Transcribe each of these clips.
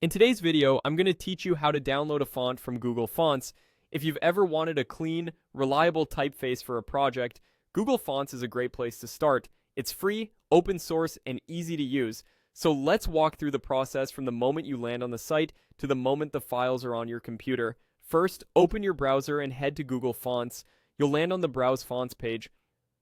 In today's video, I'm going to teach you how to download a font from Google Fonts. If you've ever wanted a clean, reliable typeface for a project, Google Fonts is a great place to start. It's free, open source, and easy to use. So let's walk through the process from the moment you land on the site to the moment the files are on your computer. First, open your browser and head to Google Fonts. You'll land on the Browse Fonts page,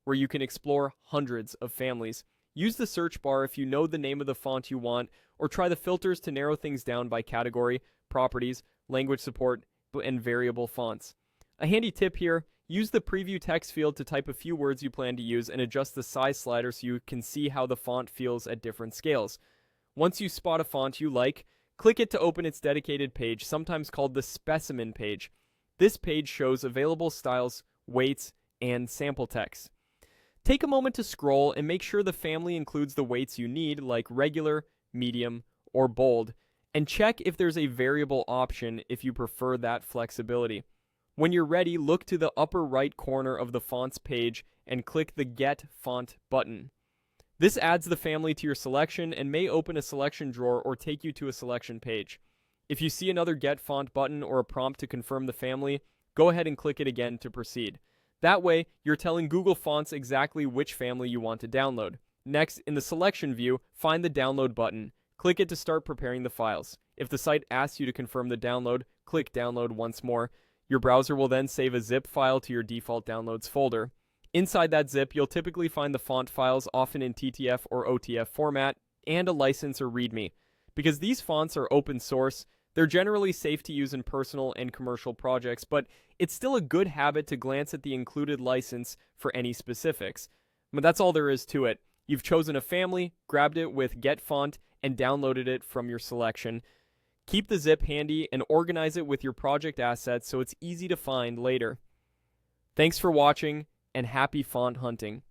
where you can explore hundreds of families. Use the search bar if you know the name of the font you want, or try the filters to narrow things down by category, properties, language support, and variable fonts. A handy tip here, use the preview text field to type a few words you plan to use and adjust the size slider so you can see how the font feels at different scales. Once you spot a font you like, click it to open its dedicated page, sometimes called the specimen page. This page shows available styles, weights, and sample text. Take a moment to scroll and make sure the family includes the weights you need, like regular, medium, or bold, and check if there's a variable option if you prefer that flexibility. When you're ready, look to the upper right corner of the fonts page and click the Get Font button. This adds the family to your selection and may open a selection drawer or take you to a selection page. If you see another Get Font button or a prompt to confirm the family, go ahead and click it again to proceed. That way, you're telling Google Fonts exactly which family you want to download. Next, in the selection view, find the download button. Click it to start preparing the files. If the site asks you to confirm the download, click download once more. Your browser will then save a zip file to your default downloads folder. Inside that zip, you'll typically find the font files, often in TTF or OTF format, and a license or README. Because these fonts are open source, they're generally safe to use in personal and commercial projects, but it's still a good habit to glance at the included license for any specifics. But that's all there is to it. You've chosen a family, grabbed it with Get Font, and downloaded it from your selection. Keep the zip handy and organize it with your project assets so it's easy to find later. Thanks for watching, and happy font hunting.